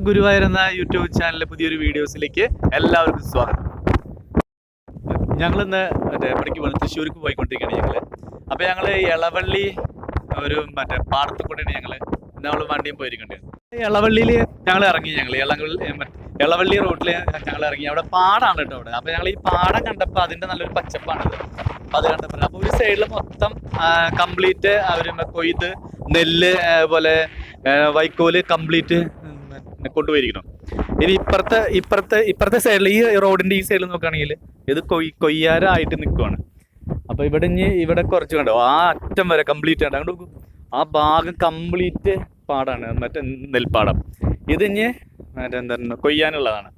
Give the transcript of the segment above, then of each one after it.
ഗുരുവായൂർ എന്ന യൂട്യൂബ് ചാനലിലെ പുതിയൊരു വീഡിയോസിലേക്ക് എല്ലാവർക്കും സ്വാഗതം. ഞങ്ങളിന്ന് എവിടേക്ക് പോകണം? തൃശ്ശൂർക്ക് പോയിക്കൊണ്ടിരിക്കുകയാണ് ഞങ്ങൾ. അപ്പോൾ ഞങ്ങൾ ഇളവള്ളി ഒരു പാടത്ത് കൂടെയാണ് നമ്മൾ വണ്ടിയും പോയിരിക്കേണ്ടത്. ഇളവള്ളിയിൽ ഞങ്ങൾ ഇറങ്ങി. ഇളവള്ളി റോഡിൽ ഞങ്ങൾ ഇറങ്ങി. അവിടെ പാടാണ് കേട്ടോ അവിടെ. അപ്പോൾ ഞങ്ങൾ ഈ പാടം കണ്ടപ്പോൾ അതിൻ്റെ നല്ലൊരു പച്ചപ്പാണത്. അപ്പോൾ അത് കണ്ടപ്പോൾ അപ്പോൾ ഒരു സൈഡിൽ മൊത്തം കംപ്ലീറ്റ് അവർ കൊയ്ത് നെല്ല് അതുപോലെ വൈക്കോല് കംപ്ലീറ്റ് കൊണ്ടുപോയിരിക്കണം. ഇനി ഇപ്പുറത്തെ സൈഡിൽ ഈ റോഡിന്റെ ഈ സൈഡിൽ നോക്കുകയാണെങ്കിൽ ഇത് കൊയ്യാരായിട്ട് നിൽക്കുവാണ്. അപ്പൊ ഇവിടെ കുറച്ച് കണ്ടോ, ആ അറ്റം വരെ കംപ്ലീറ്റ് ആണ്. അങ്ങോട്ട് നോക്കും, ആ ഭാഗം കംപ്ലീറ്റ് പാടാണ്, നെൽപ്പാടം. ഇതിഞ്ഞ് എന്താണ് കൊയ്യാനുള്ളതാണ്.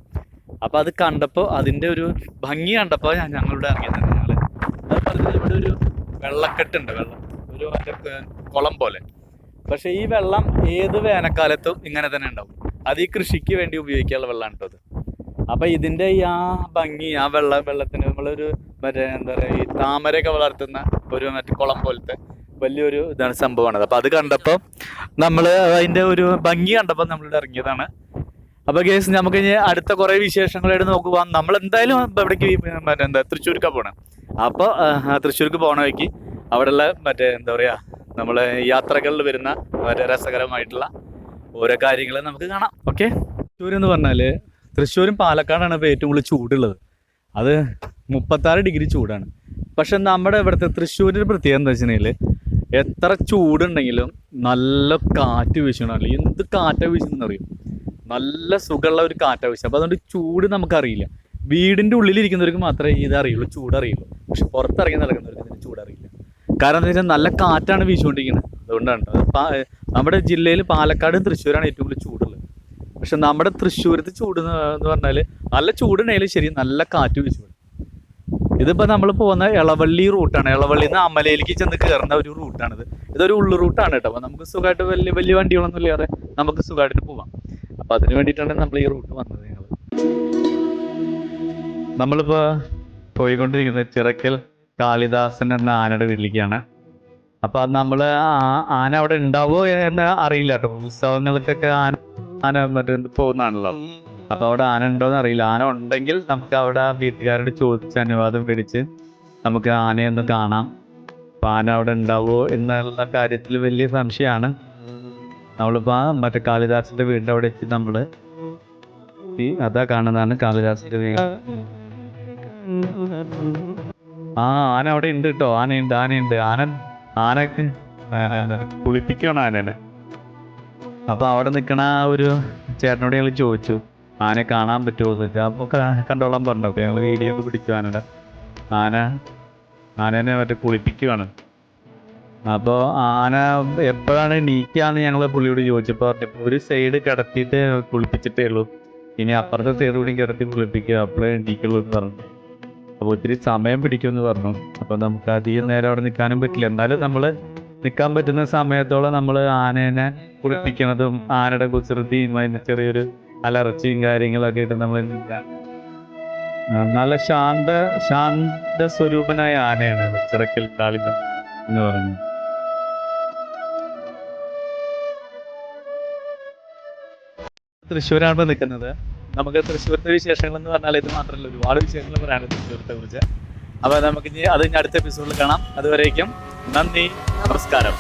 അപ്പൊ അത് കണ്ടപ്പോൾ അതിന്റെ ഒരു ഭംഗി കണ്ടപ്പോൾ ഞങ്ങളുടെ ഇറങ്ങിയത് ഞങ്ങള്. അതുപോലെ ഇവിടെ ഒരു വെള്ളക്കെട്ടുണ്ട്, ഒരു കുളം പോലെ. പക്ഷെ ഈ വെള്ളം ഏത് വേനൽക്കാലത്തും ഇങ്ങനെ തന്നെ ഉണ്ടാവും. അത് ഈ കൃഷിക്ക് വേണ്ടി ഉപയോഗിക്കാനുള്ള വെള്ളമാണ് കേട്ടോ അത്. അപ്പം ഇതിൻ്റെ ഈ ആ ഭംഗി, ആ വെള്ളത്തിന് നമ്മളൊരു എന്താ പറയുക, ഈ താമരയൊക്കെ വളർത്തുന്ന ഒരു കുളം പോലത്തെ വലിയൊരു ഇതാണ് സംഭവമാണത്. അപ്പം അത് കണ്ടപ്പോൾ നമ്മൾ അതിൻ്റെ ഒരു ഭംഗി കണ്ടപ്പോൾ നമ്മളിവിടെ ഇറങ്ങിയതാണ്. അപ്പോൾ കേസ് നമുക്ക് ഇനി അടുത്ത കുറേ വിശേഷങ്ങളായിട്ട് നോക്കുക. നമ്മളെന്തായാലും എവിടേക്ക് തൃശ്ശൂർക്കാണ് പോകണം. അപ്പോൾ തൃശ്ശൂർക്ക് പോകണ വഴിക്ക് അവിടെയുള്ള എന്താ പറയുക, നമ്മളെ യാത്രകളിൽ വരുന്ന രസകരമായിട്ടുള്ള ഓരോ കാര്യങ്ങൾ നമുക്ക് കാണാം. ഓക്കെ, തൃശ്ശൂർ എന്ന് പറഞ്ഞാൽ തൃശ്ശൂരും പാലക്കാടാണ് ഇപ്പോൾ ഏറ്റവും കൂടുതൽ ചൂടുള്ളത്. അത് 36 ഡിഗ്രി ചൂടാണ്. പക്ഷെ നമ്മുടെ ഇവിടുത്തെ തൃശ്ശൂരിൻ്റെ പ്രത്യേകത എന്താ വെച്ചിട്ടുണ്ടെങ്കിൽ എത്ര ചൂടുണ്ടെങ്കിലും നല്ല കാറ്റ് വീശണമല്ലോ. എന്ത് കാറ്റാണ് വീശുന്നതെന്ന് അറിയും, നല്ല സുഖമുള്ള ഒരു കാറ്റാണ് വീശുക. അപ്പോൾ അതുകൊണ്ട് ചൂട് നമുക്കറിയില്ല. വീടിൻ്റെ ഉള്ളിലിരിക്കുന്നവർക്ക് മാത്രമേ ഇതറിയുള്ളൂ, ചൂടറിയുള്ളൂ. പക്ഷെ പുറത്തിറങ്ങി നടക്കുന്നവർക്ക് ഇതിന് ചൂടറിയില്ല. കാരണം എന്താ വെച്ചാൽ നല്ല കാറ്റാണ് വീശുകൊണ്ടിരിക്കുന്നത്. അതുകൊണ്ടാണ് നമ്മുടെ ജില്ലയിൽ പാലക്കാട് തൃശ്ശൂരാണ് ഏറ്റവും കൂടുതൽ ചൂടുള്ളത്. പക്ഷെ നമ്മുടെ തൃശ്ശൂരത്തെ ചൂട് എന്ന് പറഞ്ഞാൽ നല്ല ചൂടുണ്ടെങ്കിലും ശരി, നല്ല കാറ്റ് വീശും. ഇതിപ്പോൾ നമ്മൾ പോകുന്ന ഇളവള്ളി റൂട്ടാണ്. ഇളവള്ളിയിൽ നിന്ന് അമലയിലേക്ക് ചെന്ന് കയറുന്ന ഒരു റൂട്ടാണിത്. ഇതൊരു ഉള്ളു റൂട്ടാണ് കേട്ടോ. അപ്പോൾ നമുക്ക് സുഖമായിട്ട് വലിയ വണ്ടികളൊന്നും ഇല്ലാതെ നമുക്ക് സുഖമായിട്ട് പോവാം. അപ്പോൾ അതിന് വേണ്ടിയിട്ടാണ് നമ്മൾ ഈ റൂട്ട് വന്നത്. നമ്മളിപ്പോൾ പോയിക്കൊണ്ടിരിക്കുന്നത് ചിറക്കൽ കാളിദാസൻ എന്ന ആനയുടെ വീട്ടിലേക്കാണ്. അപ്പോൾ അത് നമ്മൾ ആന അവിടെ ഉണ്ടാവുമോ എന്ന് അറിയില്ല കേട്ടോ. ഉത്സവങ്ങൾക്കൊക്കെ ആന പോകുന്നതാണല്ലോ. അപ്പോൾ അവിടെ ആന ഉണ്ടോയെന്ന് അറിയില്ല. ആന ഉണ്ടെങ്കിൽ നമുക്ക് അവിടെ വീട്ടുകാരോട് ചോദിച്ച് അനുവാദം മേടിച്ച് നമുക്ക് ആനയൊന്ന് കാണാം. അപ്പോൾ ആന അവിടെ ഉണ്ടാവുമോ എന്നുള്ള കാര്യത്തിൽ വലിയ സംശയമാണ്. നമ്മളിപ്പോൾ കാളിദാസൻ്റെ വീടിൻ്റെ അവിടെ എത്തി. നമ്മൾ അതാ കാണുന്നതാണ് കാളിദാസൻ്റെ വീട്. ആന അവിടെ ഉണ്ട് കേട്ടോ. ആനയുണ്ട്. ആനക്ക് കുളിപ്പിക്കണം ആനനെ. അപ്പോൾ അവിടെ നിൽക്കണ ഒരു ചേട്ടനോട് ഞങ്ങൾ ചോദിച്ചു ആനയെ കാണാൻ പറ്റുമോ എന്ന് വെച്ചാൽ. അപ്പോൾ കണ്ടോളാൻ പറഞ്ഞു. അപ്പോൾ ഞങ്ങൾ വീഡിയോ ഒക്കെ പിടിച്ചു. ആനനെ കുളിപ്പിക്കുകയാണ്. അപ്പോൾ ആന എപ്പോഴാണ് എണീക്കാന്ന് ഞങ്ങൾ പുള്ളിയോട് ചോദിച്ചപ്പോൾ പറഞ്ഞപ്പോൾ ഒരു സൈഡ് കിടത്തിയിട്ട് കുളിപ്പിച്ചിട്ടേ ഉള്ളൂ, ഇനി അപ്പുറത്തെ സൈഡ് കൂടി കിടത്തി കുളിപ്പിക്കുക, അപ്പോഴേ എണീക്കുള്ളൂ എന്ന് പറഞ്ഞു. അപ്പോൾ ഒത്തിരി സമയം പിടിക്കുമെന്ന് പറഞ്ഞു. അപ്പോൾ നമുക്ക് അധികം നേരം അവിടെ നിൽക്കാനും പറ്റില്ല. എന്നാലും നമ്മൾ നിൽക്കാൻ പറ്റുന്ന സമയത്തോളം നമ്മൾ ആനേനെ കുളിപ്പിക്കണതും ആനയുടെ കുസൃതിയും അതിന് ചെറിയൊരു അലർച്ചയും കാര്യങ്ങളൊക്കെ ആയിട്ട് നമ്മൾ നല്ല ശാന്ത സ്വരൂപനായ ആനയാണ് ചിറക്കൽ കാളിദാസൻ എന്ന് പറഞ്ഞു. തൃശ്ശൂരാണ് നിൽക്കുന്നത്. നമുക്ക് തൃശ്ശൂരത്തെ വിശേഷങ്ങൾ എന്ന് പറഞ്ഞാൽ ഇത് മാത്രമല്ല, ഒരുപാട് വിശേഷങ്ങൾ പറയാനുണ്ട് തൃശ്ശൂരത്തെ കുറിച്ച്. അപ്പോൾ നമുക്ക് ഇനി അടുത്ത എപ്പിസോഡിൽ കാണാം. അതുവരേക്കും നന്ദി, നമസ്കാരം.